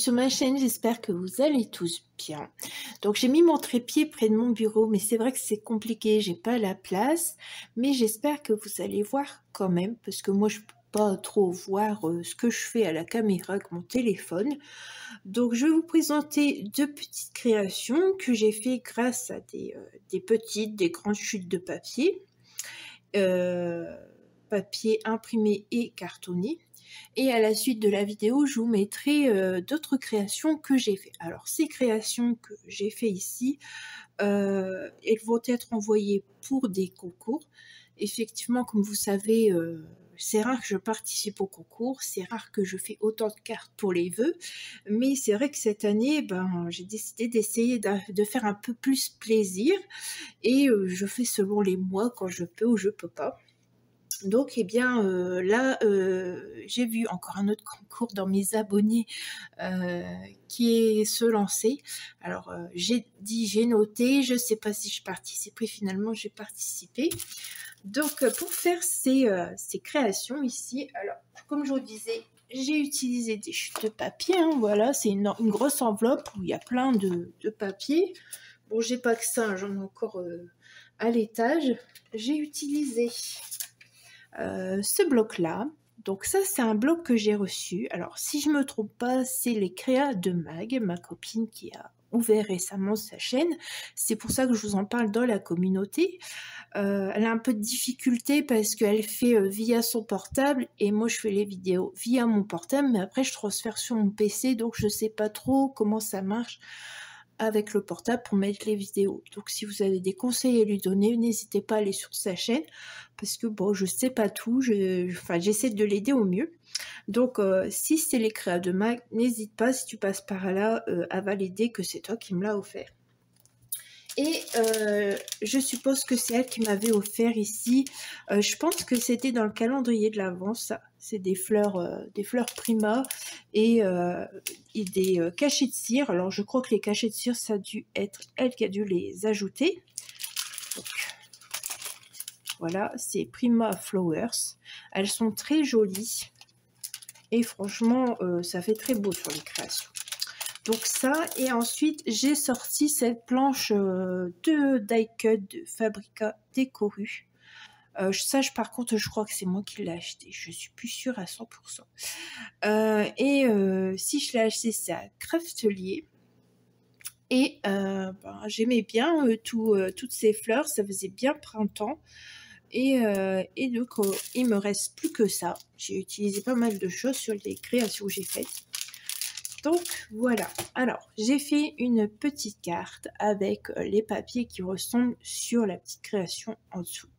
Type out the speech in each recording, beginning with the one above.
sur ma chaîne, j'espère que vous allez tous bien. Donc j'ai mis mon trépied près de mon bureau, mais c'est vrai que c'est compliqué, j'ai pas la place, mais j'espère que vous allez voir quand même, parce que moi je peux pas trop voir ce que je fais à la caméra avec mon téléphone. Donc je vais vous présenter deux petites créations que j'ai fait grâce à des grandes chutes de papier, papier imprimé et cartonné. Et à la suite de la vidéo, je vous mettrai d'autres créations que j'ai fait. Alors ces créations que j'ai fait ici, elles vont être envoyées pour des concours. Effectivement, comme vous savez, c'est rare que je participe au concours, c'est rare que je fais autant de cartes pour les vœux, mais c'est vrai que cette année, j'ai décidé d'essayer de faire un peu plus plaisir, et je fais selon les mois quand je peux ou je peux pas. Donc, eh bien, là, j'ai vu encore un autre concours dans mes abonnés qui est se lancer. Alors, j'ai noté, je ne sais pas si je participerai, finalement, j'ai participé. Donc, pour faire ces créations ici, alors, comme je vous disais, j'ai utilisé des chutes de papier, hein, voilà, c'est une grosse enveloppe où il y a plein de papier. Bon, j'ai pas que ça, j'en ai encore à l'étage. J'ai utilisé ce bloc-là. Donc ça, c'est un bloc que j'ai reçu. Alors, si je me trompe pas, c'est les créas de Mag, ma copine qui a ouvert récemment sa chaîne. C'est pour ça que je vous en parle dans la communauté. Elle a un peu de difficulté parce qu'elle fait via son portable et moi je fais les vidéos via mon portable, mais après je transfère sur mon PC, donc je sais pas trop comment ça marche avec le portable pour mettre les vidéos. Donc si vous avez des conseils à lui donner, n'hésitez pas à aller sur sa chaîne, parce que bon, je sais pas tout, j'essaie de l'aider au mieux. Donc si c'est les créas de Mag, n'hésite pas, si tu passes par là, à valider que c'est toi qui me l'as offert. Et je suppose que c'est elle qui m'avait offert ici, je pense que c'était dans le calendrier de l'Avent, ça. C'est des fleurs Prima et des cachets de cire. Alors je crois que les cachets de cire, ça a dû être elle qui a dû les ajouter. Donc, voilà, c'est Prima Flowers. Elles sont très jolies et franchement, ça fait très beau sur les créations. Donc ça, et ensuite j'ai sorti cette planche de die cut de Fabrica Décoru. Ça, par contre, je crois que c'est moi qui l'ai acheté. Je suis plus sûre à 100%. Si je l'ai acheté, c'est à Craftelier. Et j'aimais bien toutes ces fleurs. Ça faisait bien printemps. Et donc, il me reste plus que ça. J'ai utilisé pas mal de choses sur les créations que j'ai faites. Donc voilà, alors j'ai fait une petite carte avec les papiers qui ressemblent sur la petite création en dessous.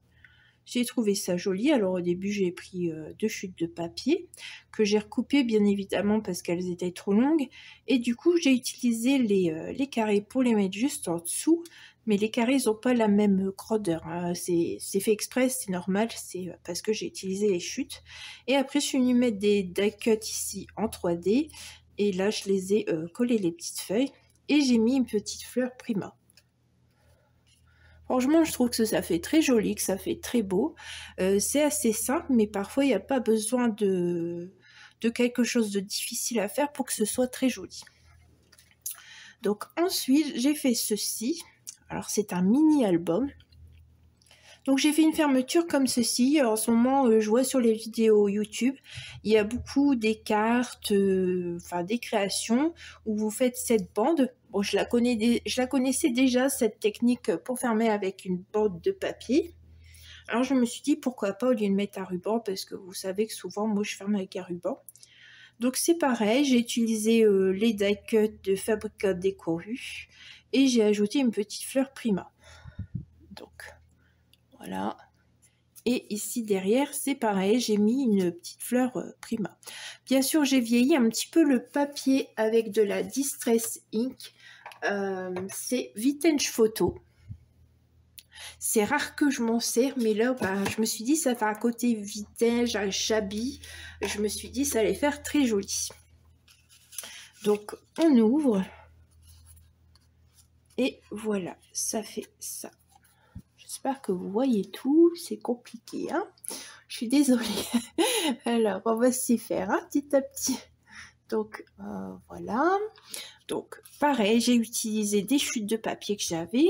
J'ai trouvé ça joli. Alors au début j'ai pris deux chutes de papier que j'ai recoupées bien évidemment parce qu'elles étaient trop longues, et du coup j'ai utilisé les carrés pour les mettre juste en dessous, mais les carrés n'ont pas la même grandeur, hein. C'est fait exprès, c'est normal, c'est parce que j'ai utilisé les chutes. Et après je suis venue mettre des die cuts ici en 3D. Et là, je les ai collé les petites feuilles. Et j'ai mis une petite fleur Prima. Franchement, je trouve que ça fait très joli, que ça fait très beau. C'est assez simple, mais parfois, il n'y a pas besoin de quelque chose de difficile à faire pour que ce soit très joli. Donc ensuite, j'ai fait ceci. Alors, c'est un mini-album. Donc j'ai fait une fermeture comme ceci. En ce moment, je vois sur les vidéos YouTube, il y a beaucoup des cartes, des créations où vous faites cette bande. Bon, je la connaissais déjà, cette technique pour fermer avec une bande de papier. Alors je me suis dit pourquoi pas au lieu de mettre un ruban, parce que vous savez que souvent moi je ferme avec un ruban. Donc c'est pareil, j'ai utilisé les die cut de Fabrica Décoru et j'ai ajouté une petite fleur Prima. Donc voilà. Et ici derrière, c'est pareil, j'ai mis une petite fleur Prima. Bien sûr, j'ai vieilli un petit peu le papier avec de la Distress Ink. C'est Vintage Photo. C'est rare que je m'en sers, mais là, je me suis dit, ça fait un côté vintage, shabby. Je me suis dit, ça allait faire très joli. Donc, on ouvre. Et voilà, ça fait ça. J'espère que vous voyez tout, c'est compliqué, hein. Je suis désolée. Alors, on va s'y faire, hein, petit à petit. Donc voilà. Donc pareil, j'ai utilisé des chutes de papier que j'avais.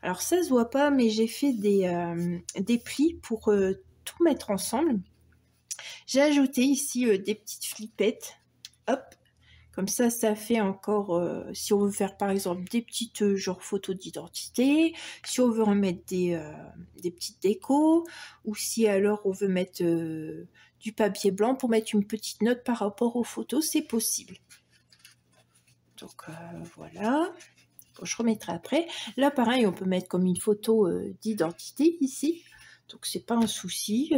Alors ça se voit pas, mais j'ai fait des plis pour tout mettre ensemble. J'ai ajouté ici des petites flippettes. Hop, comme ça fait encore, si on veut faire par exemple des petites genre photos d'identité, si on veut remettre des petites décos, ou si alors on veut mettre du papier blanc pour mettre une petite note par rapport aux photos, c'est possible. Donc voilà, bon, je remettrai après. Là pareil, on peut mettre comme une photo d'identité ici. Donc c'est pas un souci.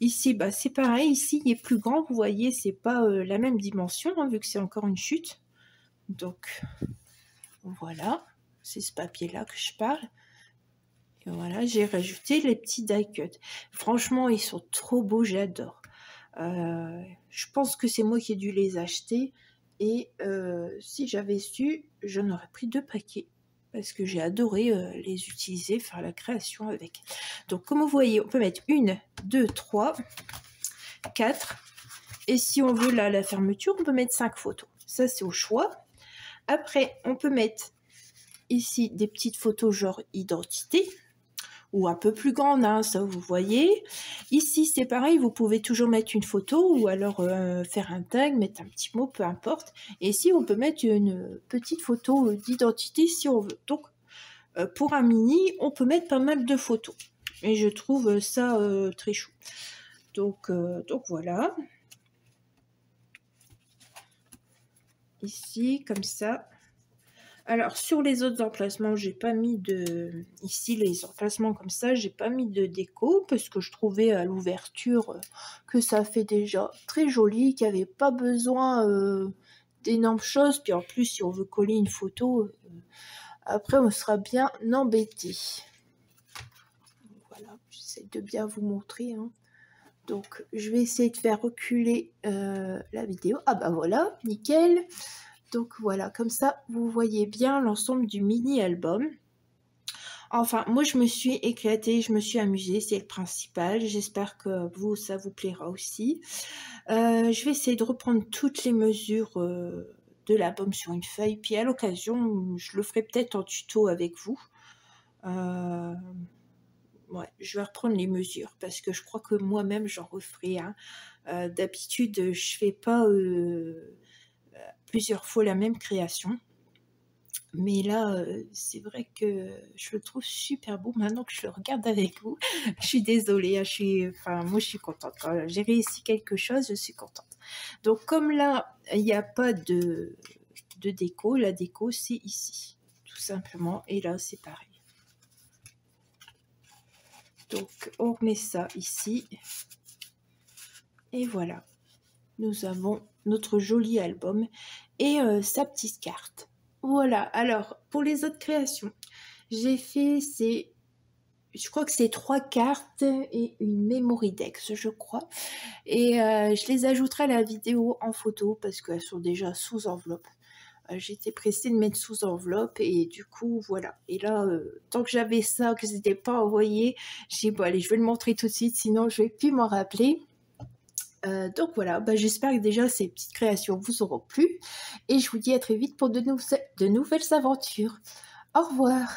Ici, bah, c'est pareil. Ici, il est plus grand. Vous voyez, c'est pas la même dimension hein, vu que c'est encore une chute. Donc voilà, c'est ce papier-là que je parle. Et voilà, j'ai rajouté les petits die cut. Franchement, ils sont trop beaux, j'adore. Je pense que c'est moi qui ai dû les acheter. Et si j'avais su, j'en aurais pris 2 paquets. Parce que j'ai adoré les utiliser, faire la création avec. Donc comme vous voyez, on peut mettre 1, 2, 3, 4. Et si on veut là la fermeture, on peut mettre 5 photos. Ça c'est au choix. Après, on peut mettre ici des petites photos genre identité. Ou un peu plus grande, hein, ça vous voyez. Ici, c'est pareil, vous pouvez toujours mettre une photo ou alors faire un tag, mettre un petit mot, peu importe. Et ici, on peut mettre une petite photo d'identité si on veut. Donc, pour un mini, on peut mettre pas mal de photos. Et je trouve ça très chou. Donc voilà. Ici, comme ça. Alors, sur les autres emplacements, j'ai pas mis de... Ici, les emplacements comme ça, j'ai pas mis de déco parce que je trouvais à l'ouverture que ça fait déjà très joli, qu'il n'y avait pas besoin d'énormes choses. Puis en plus, si on veut coller une photo, après, on sera bien embêté. Voilà, j'essaie de bien vous montrer. Hein. Donc, je vais essayer de faire reculer la vidéo. Ah bah voilà, nickel. Donc voilà, comme ça, vous voyez bien l'ensemble du mini-album. Enfin, moi, je me suis éclatée, je me suis amusée, c'est le principal. J'espère que vous, ça vous plaira aussi. Je vais essayer de reprendre toutes les mesures de l'album sur une feuille. Puis à l'occasion, je le ferai peut-être en tuto avec vous. Ouais, je vais reprendre les mesures parce que je crois que moi-même, j'en referai. Hein. D'habitude, je fais pas... plusieurs fois la même création. Mais là, c'est vrai que je le trouve super beau maintenant que je le regarde avec vous. Je suis désolée, hein, moi je suis contente. Quand j'ai réussi quelque chose, je suis contente. Donc comme là, il n'y a pas de déco, la déco c'est ici, tout simplement. Et là, c'est pareil. Donc on remet ça ici. Et voilà. Nous avons notre joli album et sa petite carte. Voilà, alors pour les autres créations, j'ai fait je crois que c'est 3 cartes et une memory dex, je crois. Et je les ajouterai à la vidéo en photo parce qu'elles sont déjà sous enveloppe. J'étais pressée de mettre sous enveloppe et du coup voilà. Et là, tant que j'avais ça, que c'était pas envoyé, j'ai dit bon allez, je vais le montrer tout de suite, sinon je vais plus m'en rappeler. Donc voilà, bah, j'espère que déjà ces petites créations vous auront plu et je vous dis à très vite pour de nouvelles aventures. Au revoir.